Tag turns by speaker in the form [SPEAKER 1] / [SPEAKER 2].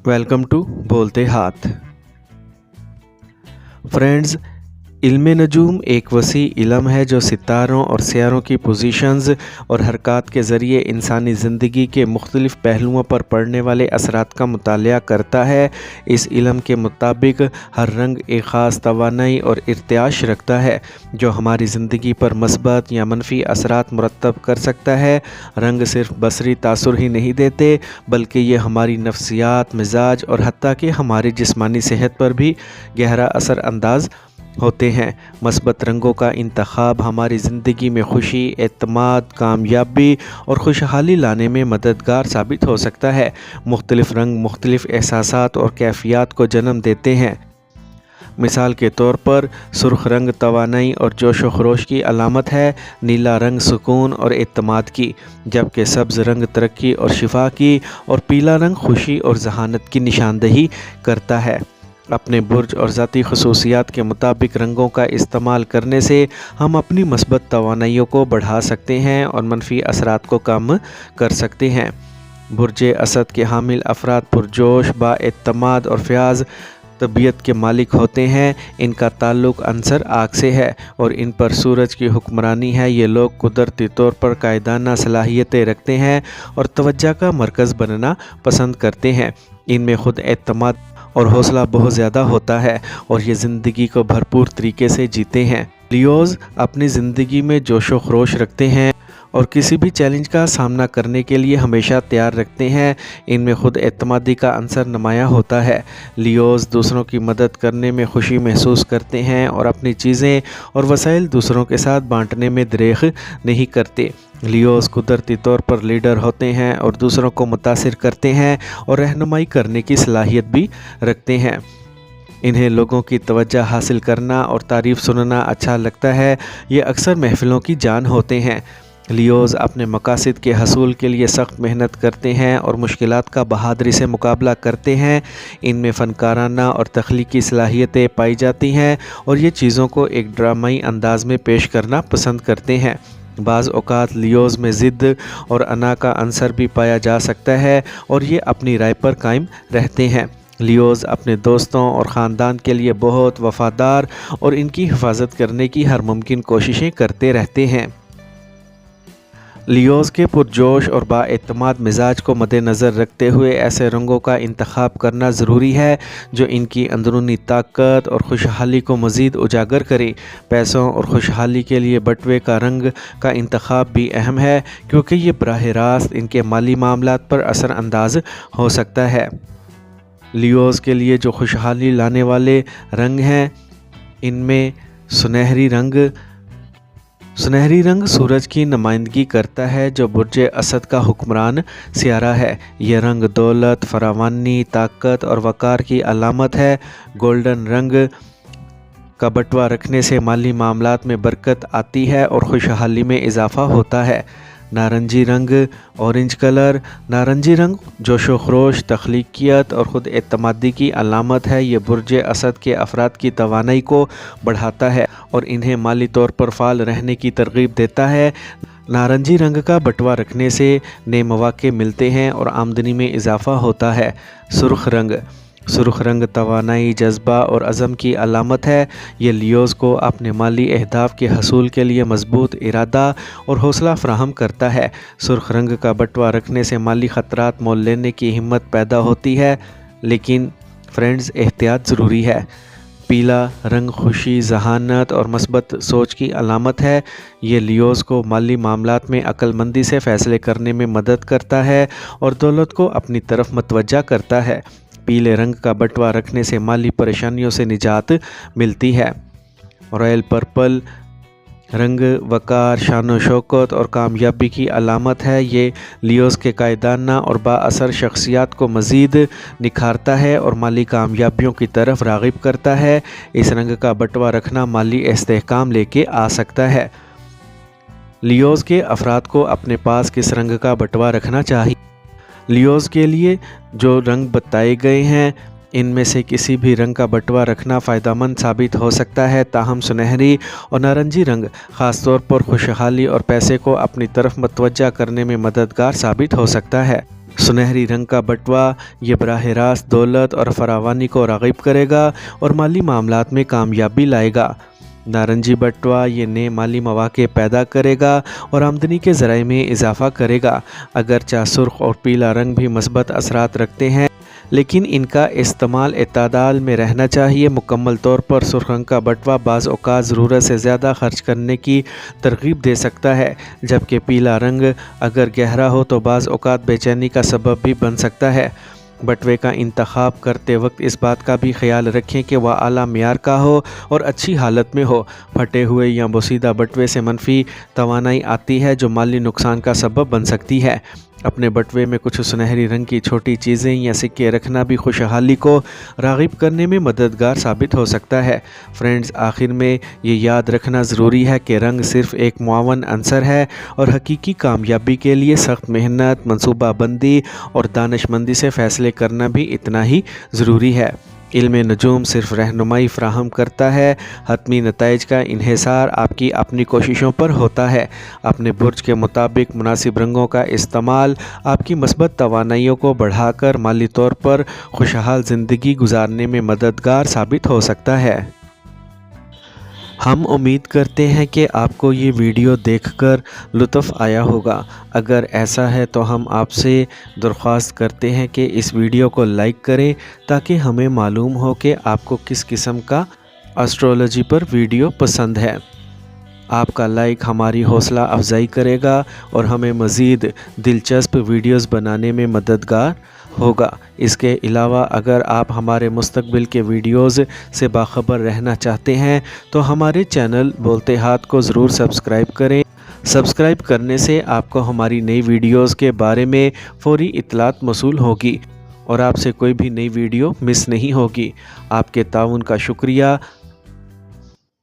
[SPEAKER 1] Welcome to बोलते हाथ। Friends, इल्म नजूम एक वसी इलम है जो सितारों और सियारों की पोजीशंस और हरकत के ज़रिए इंसानी ज़िंदगी के मुख्तलिफ़ पहलुओं पर पड़ने वाले असरात का मुतालिया करता है। इस इलम के मुताबिक हर रंग एक ख़ास तवानाई और इर्तियाश रखता है जो हमारी ज़िंदगी पर मस्बत या मनफी असरात मुरतब कर सकता है। रंग सिर्फ बसरी तासुर ही नहीं देते बल्कि ये हमारी नफ्सियात, मिजाज और हत्ता कि हमारी जिस्मानी सेहत पर भी गहरा असर अंदाज होते हैं। मस्बत रंगों का इंतखाब हमारी ज़िंदगी में खुशी, एतमाद, कामयाबी और खुशहाली लाने में मददगार साबित हो सकता है। मुख्तलिफ़ रंग मुख्तलिफ़ एहसासात और कैफियत को जन्म देते हैं। मिसाल के तौर पर सुर्ख रंग तवानाई और जोश व खरोश की अलामत है, नीला रंग सुकून और एतमाद की, जबकि सब्ज़ रंग तरक्की और शिफा की और पीला रंग खुशी और जहानत की निशानदही करता है। अपने बुर्ज और ज़ाती खसूसियात के मुताबिक रंगों का इस्तेमाल करने से हम अपनी मस्बत तवानाइयों को बढ़ा सकते हैं और मनफी असरात को कम कर सकते हैं। बुर्ज असद के हामिल अफराद पुरजोश, बाएतमाद और फ़याज़ तबीयत के मालिक होते हैं। इनका ताल्लुक़ अंसर आग से है और इन पर सूरज की हुक्मरानी है। ये लोग कुदरती तौर पर कायदाना सलाहियतें रखते हैं और तवज्जो का मरकज़ बनना पसंद करते हैं। इनमें खुद एतमाद और हौसला बहुत ज़्यादा होता है और ये ज़िंदगी को भरपूर तरीके से जीते हैं। लियोज़ अपनी ज़िंदगी में जोश व खरोश रखते हैं और किसी भी चैलेंज का सामना करने के लिए हमेशा तैयार रखते हैं। इनमें खुद एतमादी का अंसर नुमायाँ होता है। लियोज़ दूसरों की मदद करने में खुशी महसूस करते हैं और अपनी चीज़ें और वसाइल दूसरों के साथ बांटने में दरेख नहीं करते। लियोज़ कुदरती तौर पर लीडर होते हैं और दूसरों को मुतासिर करते हैं और रहनुमाई करने की सलाहियत भी रखते हैं। इन्हें लोगों की तवज्जो हासिल करना और तारीफ़ सुनना अच्छा लगता है। ये अक्सर महफ़िलों की जान होते हैं। लियोज़ अपने मकासद के हसूल के लिए सख्त मेहनत करते हैं और मुश्किलात का बहादुरी से मुकाबला करते हैं। इनमें फ़नकाराना और तख्लीकी सलाहियतें पाई जाती हैं और ये चीज़ों को एक ड्रामाई अंदाज में पेश करना पसंद करते हैं। बाज़ औक़ात लियोज़ में ज़िद्द और अना का अंसर भी पाया जा सकता है और ये अपनी राय पर कायम रहते हैं। लियोज़ अपने दोस्तों और ख़ानदान के लिए बहुत वफ़ादार और इनकी हिफाजत करने की हर मुमकिन कोशिशें करते रहते हैं। लियोज़ के पुरजोश और बाएतमाद मिजाज को मद्देनज़र रखते हुए ऐसे रंगों का इंतखाब करना ज़रूरी है जो इनकी अंदरूनी ताकत और खुशहाली को मज़ीद उजागर करे। पैसों और खुशहाली के लिए बटवे का रंग का इंतखाब भी अहम है क्योंकि ये बराह रास्त इनके माली मामलात पर असर अंदाज हो सकता है। लियोज़ के लिए जो खुशहाली लाने वाले रंग हैं, इनमें सुनहरी रंग सूरज की नुमाइंदगी करता है जो बुर्ज असद का हुक्मरान सियारा है। यह रंग दौलत, फरावानी, ताकत और वक़ार की अलामत है। गोल्डन रंग का बटवा रखने से माली मामलात में बरकत आती है और खुशहाली में इजाफ़ा होता है। नारंगी रंग, ऑरेंज कलर, नारंगी रंग जोश व खरोश, तख्लीकियत और ख़ुद एतमादी की अलामत है। ये बुर्ज असद के अफराद की तवानाई को बढ़ाता है और इन्हें माली तौर पर फ़ाल रहने की तरग़ीब देता है। नारंगी रंग का बटवा रखने से नए मौक़े मिलते हैं और आमदनी में इजाफ़ा होता है। सुर्ख रंग तवानाई, जज्बा और अज़म की अलामत है। ये लियोज़ को अपने माली अहदाफ़ के हसूल के लिए मजबूत इरादा और हौसला फ़राहम करता है। सुर्ख रंग का बटवा रखने से माली ख़तरात मोल लेने की हिम्मत पैदा होती है, लेकिन फ्रेंड्स एहतियात ज़रूरी है। पीला रंग खुशी, जहानत और मस्बत सोच की अलामत है। ये लियोज़ को माली मामलात में अक्लमंदी से फ़ैसले करने में मदद करता है और दौलत को अपनी तरफ मतवज्जा करता है। पीले रंग का बटवा रखने से माली परेशानियों से निजात मिलती है। रॉयल पर्पल रंग वक़ार, शान व शौकत और कामयाबी की अलामत है। ये लियोज़ के कायदाना और बाअसर शख्सियत को मज़ीद निखारता है और माली कामयाबियों की तरफ राग़िब करता है। इस रंग का बटवा रखना माली इस्तेहकाम लेके आ सकता है। लियोज़ के अफराद को अपने पास किस रंग का बटवा रखना चाहिए? लियोज़ के लिए जो रंग बताए गए हैं, इनमें से किसी भी रंग का बटवा रखना फ़ायदेमंद साबित हो सकता है। ताहम सुनहरी और नारंगी रंग ख़ास तौर पर खुशहाली और पैसे को अपनी तरफ मतवज्जा करने में मददगार साबित हो सकता है। سنہری رنگ کا بٹوا یہ براہ راست دولت اور فراوانی کو راغب کرے گا اور مالی معاملات میں کامیابی لائے گا۔ نارنجی بٹوا یہ نئے مالی مواقع پیدا کرے گا اور آمدنی کے ذرائع میں اضافہ کرے گا۔ اگرچہ سرخ اور پیلا رنگ بھی مثبت اثرات رکھتے ہیں، لیکن ان کا استعمال اعتدال میں رہنا چاہیے۔ مکمل طور پر سرخ رنگ کا بٹوا بعض اوقات ضرورت سے زیادہ خرچ کرنے کی ترغیب دے سکتا ہے، جبکہ پیلا رنگ اگر گہرا ہو تو بعض اوقات بے چینی کا سبب بھی بن سکتا ہے۔ بٹوے کا انتخاب کرتے وقت اس بات کا بھی خیال رکھیں کہ وہ اعلیٰ معیار کا ہو اور اچھی حالت میں ہو۔ پھٹے ہوئے یا بوسیدہ بٹوے سے منفی توانائی آتی ہے جو مالی نقصان کا سبب بن سکتی ہے۔ اپنے بٹوے میں کچھ سنہری رنگ کی چھوٹی چیزیں یا سکے رکھنا بھی خوشحالی کو راغب کرنے میں مددگار ثابت ہو سکتا ہے۔ فرینڈز، آخر میں یہ یاد رکھنا ضروری ہے کہ رنگ صرف ایک معاون عنصر ہے اور حقیقی کامیابی کے لیے سخت محنت، منصوبہ بندی اور دانش مندی سے فیصلے کرنا بھی اتنا ہی ضروری ہے۔ علم نجوم صرف رہنمائی فراہم کرتا ہے، حتمی نتائج کا انحصار آپ کی اپنی کوششوں پر ہوتا ہے۔ اپنے برج کے مطابق مناسب رنگوں کا استعمال آپ کی مثبت توانائیوں کو بڑھا کر مالی طور پر خوشحال زندگی گزارنے میں مددگار ثابت ہو سکتا ہے۔ ہم امید کرتے ہیں کہ آپ کو یہ ویڈیو دیکھ کر لطف آیا ہوگا۔ اگر ایسا ہے تو ہم آپ سے درخواست کرتے ہیں کہ اس ویڈیو کو لائک کریں تاکہ ہمیں معلوم ہو کہ آپ کو کس قسم کا اسٹرولوجی پر ویڈیو پسند ہے۔ آپ کا لائک ہماری حوصلہ افزائی کرے گا اور ہمیں مزید دلچسپ ویڈیوز بنانے میں مددگار ہوگا۔ اس کے علاوہ اگر آپ ہمارے مستقبل کے ویڈیوز سے باخبر رہنا چاہتے ہیں تو ہمارے چینل بولتے ہاتھ کو ضرور سبسکرائب کریں۔ سبسکرائب کرنے سے آپ کو ہماری نئی ویڈیوز کے بارے میں فوری اطلاعات موصول ہوگی اور آپ سے کوئی بھی نئی ویڈیو مس نہیں ہوگی۔ آپ کے تعاون کا شکریہ۔